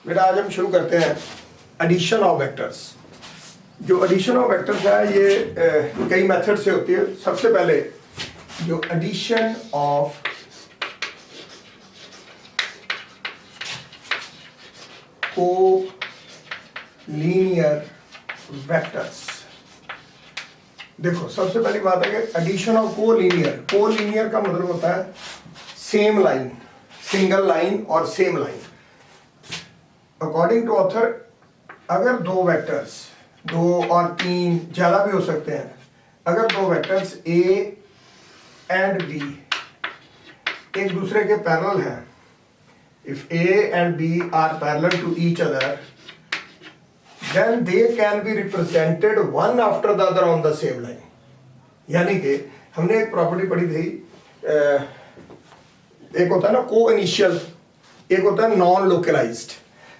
बेटा आज हम शुरू करते हैं एडिशन ऑफ वेक्टर्स। जो एडिशन ऑफ वेक्टर्स है ये कई मेथड से होती है। सबसे पहले जो एडिशन ऑफ को लीनियर वेक्टर्स, देखो सबसे पहली बात है कि एडिशन ऑफ को लीनियर का मतलब होता है सेम लाइन, सिंगल लाइन और same line. According to author अगर दो वेक्टर्स, दो और तीन ज़्यादा भी हो सकते हैं, अगर दो वेक्टर्स ए एंड बी एक दूसरे के पैरेलल हैं, if A and B are parallel to each other, then they can be represented one after the other on the same line। यानी कि हमने एक प्रॉपर्टी पढ़ी थी, एक होता है ना को इनिशियल, एक होता है नॉन लोकलाइज्ड।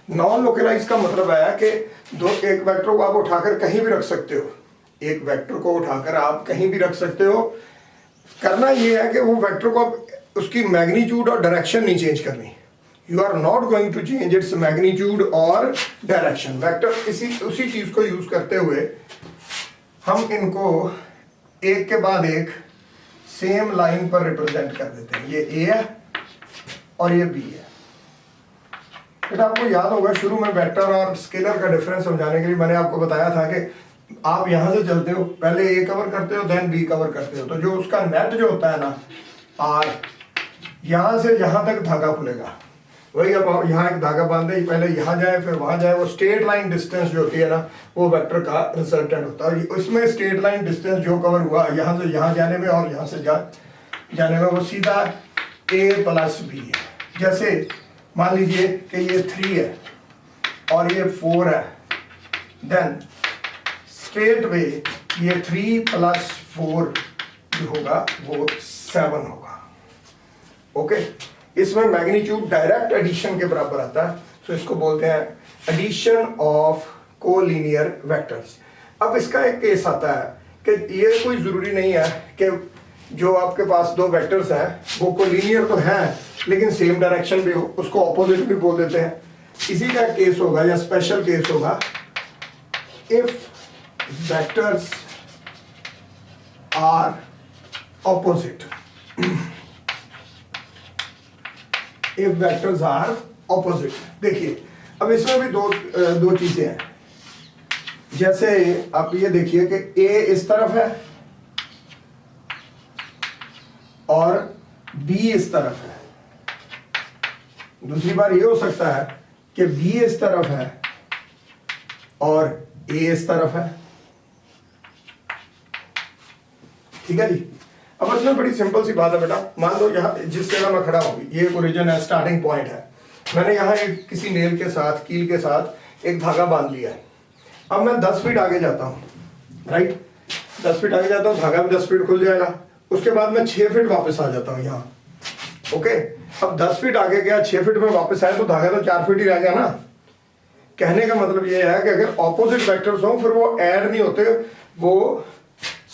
नॉन लोकलाइज्ड का मतलब है कि एक वेक्टर को आप उठाकर कहीं भी रख सकते हो, एक वेक्टर को उठाकर आप कहीं भी रख सकते हो। करना ये है कि वो वेक्टर को आप उसकी मैग्नीट्यूड और डायरेक्शन नहीं चेंज करनी। You are not going to change its magnitude or direction। Vector उसी चीज को यूज करते हुए हम इनको एक के बाद एक सेम लाइन पर रिप्रेजेंट कर देते हैं। ये ए है और ये बी है। बेटा आपको याद होगा शुरू में वेक्टर और स्केलर का डिफरेंस समझाने के लिए मैंने आपको बताया था कि आप यहां से चलते हो, पहले ए कवर करते हो देन बी कवर करते हो, तो जो उसका नेट जो होता है ना आर, यहां से यहां तक धागा खुलेगा। वही अब आप यहाँ एक धागा बांधे, पहले यहाँ जाए फिर वहाँ जाए, वो स्ट्रेट लाइन डिस्टेंस जो होती है ना वो वेक्टर का रिजल्टेंट होता है। उसमें स्ट्रेट लाइन डिस्टेंस जो कवर हुआ यहाँ से यहाँ जाने में और यहाँ से जाने में वो सीधा a प्लस बी है। जैसे मान लीजिए कि ये 3 है और ये 4 है, देन स्ट्रेट वे ये 3 प्लस 4 जो होगा वो 7 होगा। ओके, इसमें मैग्नीट्यूड डायरेक्ट एडिशन के बराबर आता है, तो इसको बोलते हैं एडिशन ऑफ कोलिनियर वेक्टर्स। अब इसका एक केस आता है कि ये कोई ज़रूरी नहीं है कि जो आपके पास दो वेक्टर्स हैं वो कोलिनियर तो हैं लेकिन सेम डायरेक्शन भी हो, उसको ऑपोजिट भी बोल देते हैं। इसी का केस होगा या स्पेशल केस होगा if vectors are opposite. If vectors are opposite। देखिए अब इसमें भी दो चीजें हैं। जैसे आप ये देखिए कि A इस तरफ है और B इस तरफ है। दूसरी बार ये हो सकता है कि B इस तरफ है और A इस तरफ है। ठीक है जी। अब इसमें बड़ी सिंपल सी बात है बेटा, मान लो यहाँ जिस जगह मैं खड़ा हूँ ये ओरिजिन है, स्टार्टिंग पॉइंट है। मैंने यहाँ एक किसी नेल के साथ, कील के साथ एक धागा बांध लिया है। अब मैं 10 फीट आगे जाता हूँ, राइट, 10 फीट आगे जाता हूँ, धागा भी 10 फीट खुल जाएगा। उसके बाद मैं 6 फीट वापस आ जाता हूँ यहाँ। ओके, अब 10 फीट आगे गया, 6 फीट में वापस आया तो धागा तो 4 फीट ही रह गया ना। कहने का मतलब ये है कि अगर ऑपोजिट वेक्टर्स हों फिर वो ऐड नहीं होते, वो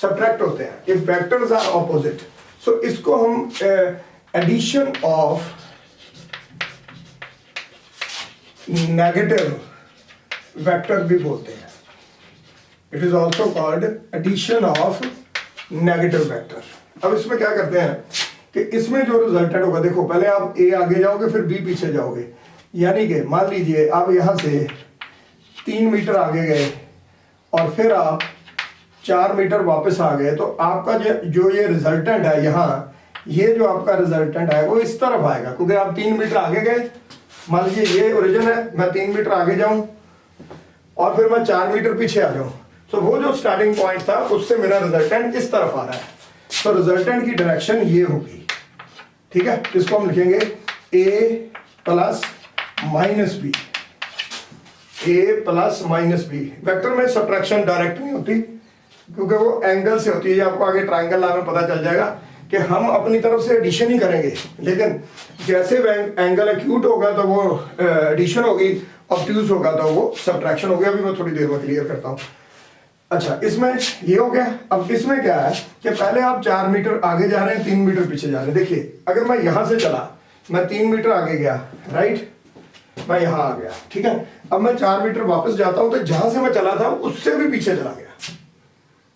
सब्ट्रैक्ट होते हैं। If vectors are opposite, so इसको हम एडिशन ऑफ नेगेटिव वेक्टर भी बोलते हैं। It is also called addition of negative vector. अब इसमें क्या करते हैं कि इसमें जो रिजल्टेंट होगा, देखो पहले आप ए आगे जाओगे फिर बी पीछे जाओगे। यानी कि मान लीजिए आप यहाँ से 3 मीटर आगे गए और फिर आप 4 मीटर वापस आ गए, तो आपका जो ये रिजल्टेंट है यहाँ, ये जो आपका रिजल्टेंट है वो इस तरफ आएगा, क्योंकि आप 3 मीटर आगे गए। मान लीजिए ये ओरिजिन है, मैं 3 मीटर आगे जाऊं और फिर मैं 4 मीटर पीछे आ जाऊं, तो वो जो स्टार्टिंग पॉइंट था उससे मेरा रिजल्टेंट इस तरफ आ रहा है, तो रिजल्टेंट की डायरेक्शन ये होगी। ठीक है, इसको हम लिखेंगे a plus minus B, a plus minus B. Vector में सब्ट्रैक्शन डायरेक्ट नहीं होती क्योंकि वो एंगल से होती है। आपको आगे ट्रायंगल नाम में पता चल जाएगा कि हम अपनी तरफ से एडिशन ही करेंगे, लेकिन जैसे एंगल एक्यूट होगा तो वो एडिशन होगी, ऑब्ट्यूज होगा तो वो सब्ट्रैक्शन होगी। अभी मैं थोड़ी देर में क्लियर करता हूँ। अच्छा, इसमें ये हो गया। अब इसमें क्या है कि पहले आप 4 मीटर आगे जा रहे हैं, 3 मीटर पीछे जा रहे हैं। देखिए अगर मैं यहाँ से चला, मैं 3 मीटर आगे गया, राइट, मैं यहाँ आ गया, ठीक है। अब मैं 4 मीटर वापस जाता हूं तो जहां से मैं चला था उससे भी पीछे चला गया।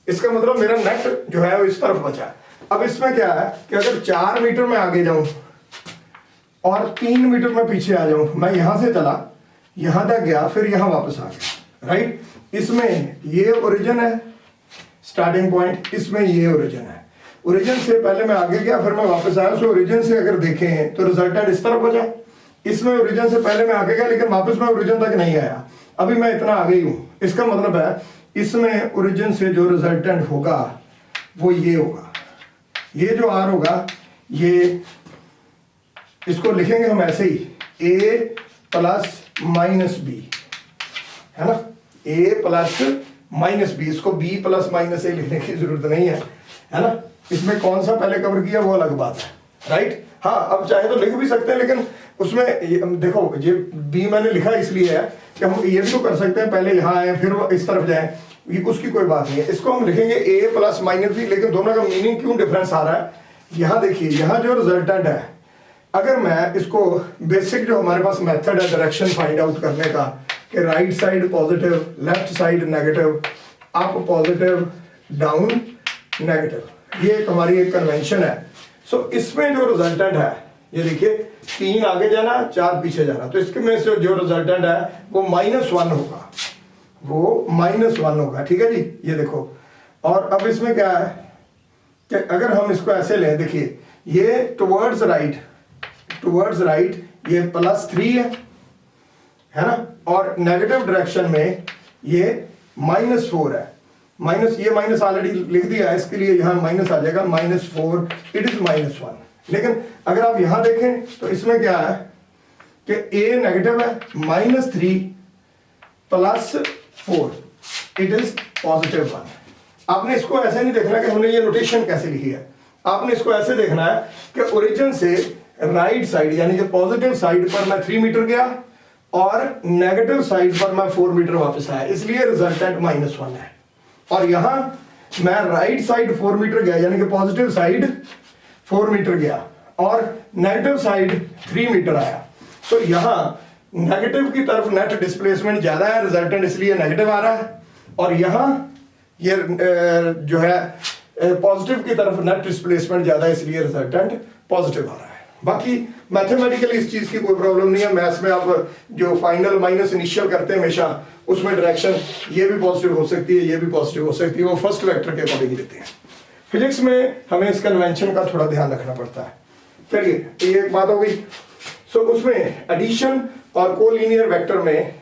इसका मतलब मेरा नेट जो है वो इस तरफ बचा। अब इसमें क्या है कि अगर 4 मीटर में आगे जाऊं और 3 मीटर में पीछे आ जाऊं, मैं यहां से चला, यहां तक गया, फिर यहां वापस आ गया, राइट। इसमें ये ओरिजिन है स्टार्टिंग पॉइंट, इसमें ये ओरिजिन है। ओरिजिन से पहले मैं आगे गया, फिर मैं वापस आया। सो ओरिजिन से अगर देखें तो रिजल्टेंट इस तरफ बचा। इसमें ओरिजिन से पहले मैं आगे गया लेकिन वापस मैं ओरिजिन तक नहीं आया, अभी मैं इतना आगे ही हूं। इसका मतलब है इसमें ओरिजिन से जो रिजल्टेंट होगा वो ये होगा, ये जो आर होगा, ये इसको लिखेंगे हम ऐसे ही, a प्लस माइनस बी, है ना, a प्लस माइनस बी। इसको b प्लस माइनस ए लिखने की जरूरत नहीं है ना। इसमें कौन सा पहले कवर किया वो अलग बात है, राइट। हाँ, अब चाहे तो लिख भी सकते हैं, लेकिन उसमें देखो ये b मैंने लिखा इसलिए है कि हम ये भी तो कर सकते हैं, पहले यहाँ आए फिर इस तरफ जाए, ये उसकी कोई बात नहीं है। इसको हम लिखेंगे a प्लस माइनस बी, लेकिन दोनों का मीनिंग क्यों डिफरेंस आ रहा है, यहाँ देखिए, यहाँ जो रिजल्टेंट है, अगर मैं इसको बेसिक जो हमारे पास मेथड है डायरेक्शन फाइंड आउट करने का, कि right side positive, left side negative, up positive, down negative, ये एक हमारी एक कन्वेंशन है। सो इसमें जो रिजल्टेंट है, ये देखिए 3 आगे जाना, 4 पीछे जाना, तो इसके में से जो रिजल्टेंट है वो -1 होगा, वो -1 होगा, ठीक है जी, ये देखो। और अब इसमें क्या है कि अगर हम इसको ऐसे लें, देखिए ये टुवर्ड्स राइट ये +3 है ना, और नेगेटिव डायरेक्शन में ये -4 है। ये माइनस ऑलरेडी लिख दिया है, इसके लिए यहाँ माइनस आ जाएगा, -4, इट इज -1। लेकिन अगर आप यहां देखें तो इसमें क्या है कि a नेगेटिव है, -3 + 4, इट इज +1। आपने इसको ऐसे नहीं देखना कि हमने ये नोटेशन कैसे लिखी है, आपने इसको ऐसे देखना है कि ओरिजिन से राइट साइड यानी कि पॉजिटिव साइड पर मैं 3 मीटर गया और नेगेटिव साइड पर मैं 4 मीटर वापस आया, इसलिए रिजल्टेंट -1 है। और यहां मैं राइट साइड 4 मीटर गया यानी कि पॉजिटिव साइड 4 मीटर गया और नेगेटिव साइड 3 मीटर आया, तो यहां नेगेटिव की तरफ नेट डिस्प्लेसमेंट ज्यादा है, रिजल्टेंट इसलिए नेगेटिव आ रहा है। और यहां ये जो है पॉजिटिव की तरफ नेट डिस्प्लेसमेंट ज्यादा है, इसलिए रिजल्टेंट पॉजिटिव आ रहा है। बाकी मैथमेटिकली इस चीज की कोई प्रॉब्लम नहीं है। मैथ्स में आप जो फाइनल माइनस इनिशियल करते हैं हमेशा, उसमें डायरेक्शन ये भी पॉजिटिव हो सकती है, ये भी पॉजिटिव हो सकती है, वो फर्स्ट वेक्टर के अकॉर्डिंग देते हैं। फिजिक्स में हमें इस कन्वेंशन का थोड़ा ध्यान रखना पड़ता है। चलिए, ये एक बात हो गई। सो उसमें एडिशन और कोलिनियर वेक्टर में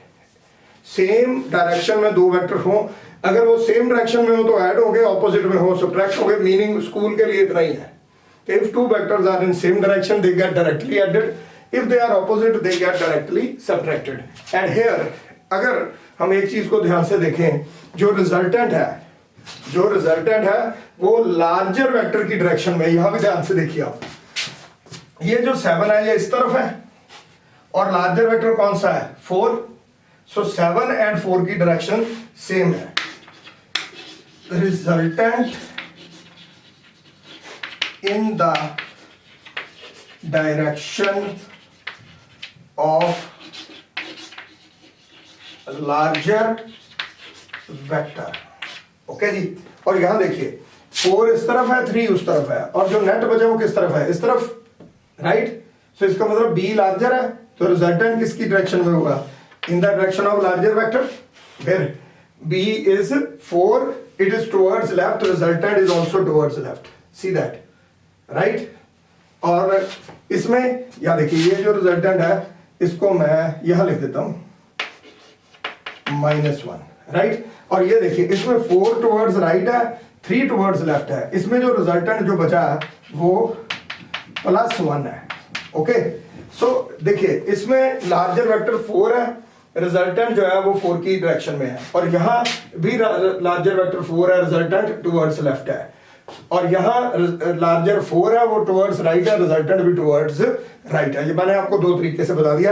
सेम डायरेक्शन में 2 वेक्टर हो, अगर वो सेम डायरेक्शन में हो तो ऐड हो गए, ऑपोजिट में हो सब्ट्रैक्ट हो गए। मीनिंग स्कूल के लिए इतना ही है, if 2 vectors are in same direction they get directly added, if they are opposite they get directly subtracted। and here अगर हम एक चीज को ध्यान से देखें, जो रिजल्टेंट है वो लार्जर वेक्टर की डायरेक्शन में, यहां भी ध्यान से देखिए आप, ये जो 7 है ये इस तरफ है और लार्जर वेक्टर कौन सा है 4, सो 7 and 4 की डायरेक्शन सेम है। Resultant in the direction of larger vector, okay जी। और यहां देखिए 4 इस तरफ है, 3 उस तरफ है, और जो नेट बचा वो किस तरफ है, इस तरफ, राइट। सो इसका मतलब b लार्जर है, तो रिजल्टेंट किसकी डायरेक्शन में होगा, इन the direction of larger vector. फिर b is 4, it is towards left, resultant is also towards left, see that, right. और इसमें या देखिए ये जो रिजल्टेंट है इसको मैं यहां लिख देता हूं -1, राइट। और ये देखिए इसमें 4 टुवर्ड्स राइट है, 3 टुवर्ड्स लेफ्ट है, इसमें जो रिजल्टेंट जो बचा है वो +1 है, ओके। सो देखिए इसमें लार्जर वेक्टर 4 है, रिजल्टेंट जो है वो 4 की डायरेक्शन में है, और यहां भी लार्जर वेक्टर 4 है, रिजल्टेंट टुवर्ड्स लेफ्ट है, और यहां लार्जर 4 है वो टुवर्ड्स राइट है, रिजल्टेंट भी टुवर्ड्स राइट है। ये मैंने आपको 2 तरीके से बता दिया।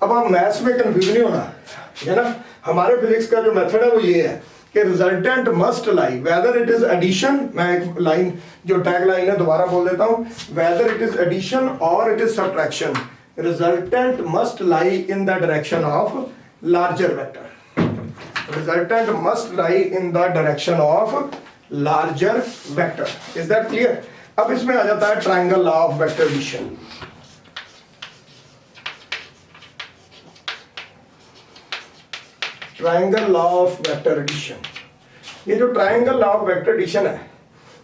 अब आप मैथ्स में कंफ्यूज नहीं होना है ना। हमारे फिजिक्स का जो मेथड है वो ये है कि resultant must lie whether it is addition, मैं एक लाइन जो टैग लाइन है दोबारा बोल देता हूं, वेदर इट इज एडिशन और it is subtraction, resultant must lie in the direction of larger vector, resultant must lie in the direction of larger vector. Is that clear? अब इसमें आ जाता है triangle law of vector addition. Triangle law of vector addition, ये जो triangle law of vector addition है,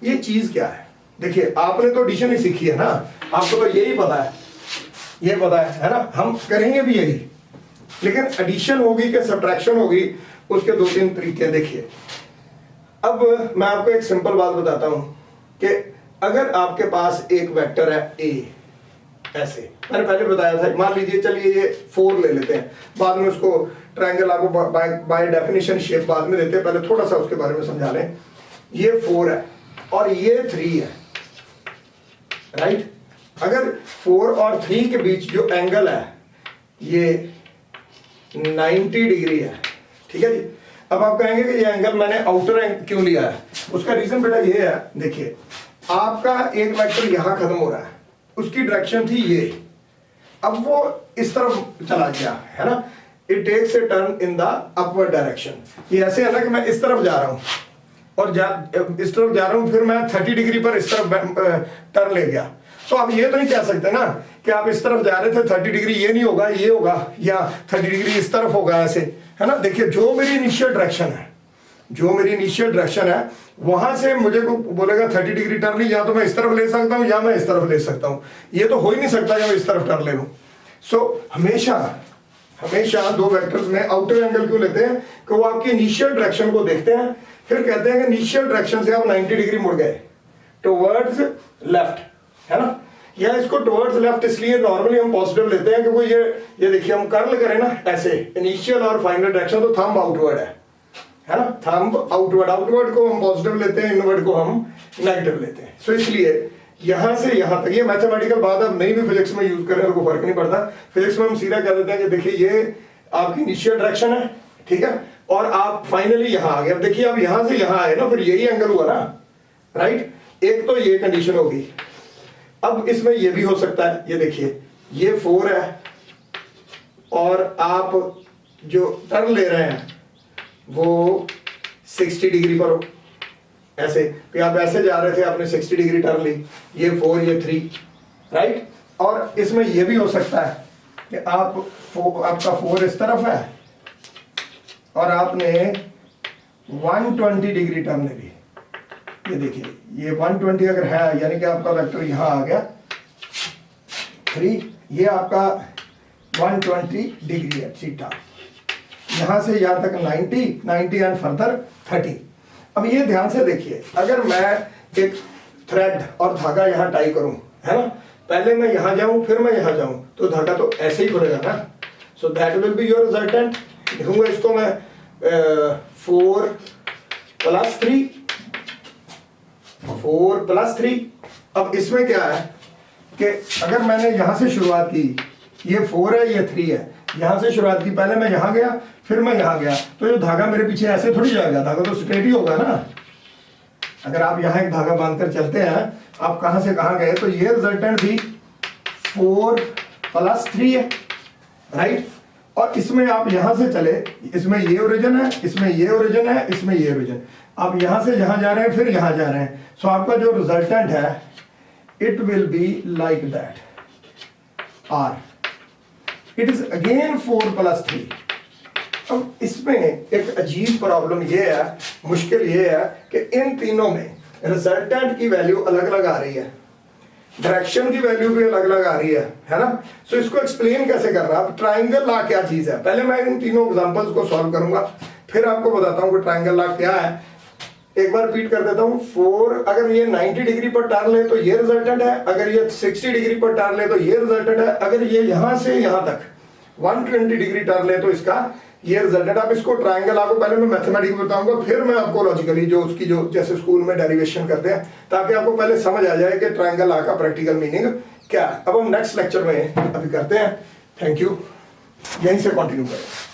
ये चीज क्या है? देखिए आपने तो एडिशन ही सीखी है ना, आपको तो यही पता है, ये पता है ना, हम करेंगे भी यही, लेकिन एडिशन होगी कि सब्ट्रैक्शन होगी, उसके दो तीन तरीके देखिए। अब मैं आपको एक सिंपल बात बताता हूं कि अगर आपके पास एक वेक्टर है ए, ऐसे मैंने पहले बताया था, मान लीजिए चलिए ये 4 ले लेते हैं, बाद में उसको ट्रायंगल आपको बाय डेफिनेशन शेप बाद में देते हैं, पहले थोड़ा सा उसके बारे में समझा लें। ये 4 है और ये 3 है, राइट? अगर 4 और 3 के बीच जो एंगल है ये 90 डिग्री है, ठीक है जी। अब आप कहेंगे कि ये एंगल मैंने आउटर एंगल क्यों लिया है? उसका रीजन बेटा ये है, देखिए आपका एक वेक्टर यहां खत्म हो रहा है, उसकी डायरेक्शन थी ये, अब वो इस तरफ चला गया है ना, it takes a turn in the upward direction. ये ऐसे है ना कि मैं इस तरफ जा रहा हूं और इस तरफ जा रहा हूं, फिर मैं 30 डिग्री पर इस तरफ टर्न ले गया। तो आप ये तो नहीं कह सकते ना कि आप इस तरफ जा रहे थे 30 डिग्री, ये नहीं होगा, ये होगा, या 30 डिग्री इस तरफ होगा, ऐसे है ना। देखिए जो मेरी इनिशियल डायरेक्शन है, जो मेरी इनिशियल डायरेक्शन है, वहां से मुझे को बोलेगा 30 डिग्री टर्न ली, या तो मैं इस तरफ ले सकता हूं या मैं इस तरफ ले सकता हूं, ये तो हो ही नहीं सकता कि मैं इस तरफ टर्न ले लूं। सो हमेशा दो वेक्टर्स में आउटर एंगल क्यों लेते हैं कि वो आपकी इनिशियल डायरेक्शन को देखते हैं, फिर कहते हैं कि इनिशियल डायरेक्शन से आप 90 डिग्री मुड़ गए टुवर्ड्स लेफ्ट, है ना, या इसको टुवर्ड्स लेफ्ट इसलिए नॉर्मली हम पॉजिटिव लेते हैं कि वो ये देखिए हम कर्ल करें ना ऐसे, इनिशियल और फाइनल डायरेक्शन तो थंब आउटवर्ड है ना, थंब आउटवर्ड को हम पॉजिटिव लेते हैं, इनवर्ड को हम नेगेटिव लेते हैं। सो इसलिए यहां से यहां तक, ये मैथमेटिकल बात अब नहीं भी फिजिक्स में यूज करें तो कोई फर्क नहीं पड़ता, फिजिक्स में हम सीधा कह देते हैं कि देखिए ये आपकी इनिशियल डायरेक्शन है, ठीक है, और आप फाइनली यहां आ गए। अब देखिए आप यहां से यहां आए ना, फिर यही एंगल हुआ ना, राइट? एक तो ये कंडीशन होगी। अब इसमें ये भी हो सकता है, ये देखिए ये 4 है और आप जो टर्न ले रहे हैं वो 60 डिग्री पर हो, ऐसे कि आप ऐसे जा रहे थे, आपने 60 डिग्री टर्न ली, ये 4 ये 3, राइट? और इसमें यह भी हो सकता है कि आपका 4 इस तरफ है और आपने 120 डिग्री टर्न ले ली। ये देखिए ये 120 अगर है, यानी कि आपका वेक्टर यहां आ गया 3, ये आपका 120 डिग्री है, थीटा, यहां से यहां तक 90 एंड फर्दर 30। अब ये ध्यान से देखिए, अगर मैं एक थ्रेड और धागा यहां टाई करूं, है ना, पहले मैं यहां जाऊं फिर मैं यहां जाऊं, तो धागा तो ऐसे ही खुलेगा ना। So that will be your resultant. लिखूंगा इसको मैं 4 + 3, 4 + 3। अब इसमें क्या है कि अगर मैंने यहां से शुरुआत की, ये 4 है ये 3 है, यहां से शुरुआत की, पहले मैं यहां गया फिर मैं यहां गया, तो ये धागा मेरे पीछे ऐसे थोड़ी जाएगा, धागा तो स्ट्रेट ही होगा ना। अगर आप यहां एक धागा बांधकर चलते हैं, आप कहां से कहां गए, तो ये रिजल्टेंट भी 4 + 3 है, राइट? और इसमें आप यहां से चले, इसमें ये ओरिजिन है, इसमें ये ओरिजिन है, इसमें ये ओरिजिन, आप यहां से यहां जा रहे हैं फिर यहां जा रहे हैं, सो आपका जो रिजल्टेंट है it will be like that, or it is again 4 + 3। अब इसमें एक अजीब प्रॉब्लम ये है, मुश्किल ये है कि इन तीनों में रिजल्टेंट की वैल्यू अलग अलग आ रही है, डायरेक्शन की वैल्यू भी अलग अलग आ रही है ना। सो इसको एक्सप्लेन कैसे करना, अब ट्रायंगल लॉ क्या चीज है, पहले मैं इन तीनों एग्जांपल्स को सॉल्व करूंगा, फिर आपको बताता हूं कि ट्रायंगल लॉ क्या है। एक बार रिपीट कर देता हूं, 4 अगर ये 90 डिग्री पर टर्न ले तो ये रिजल्टेंट है, अगर ये 60 डिग्री पर टर्न ले तो ये रिजल्टेंट है, अगर ये यहां से यहां तक 120 डिग्री टर्न ले तो इसका ये रिजल्टेंट। आप इसको ट्रायंगल आपको पहले मैं मैथमेटिक्स बताऊंगा, फिर मैं आपको लॉजिकली जो उसकी जो जैसे स्कूल में डेरिवेशन करते हैं, ताकि आपको पहले समझ आ जाए कि ट्रायंगल लॉ का प्रैक्टिकल मीनिंग क्या है। अब हम नेक्स्ट लेक्चर में अभी करते हैं। थैंक यू, यहीं से कंटिन्यू करें।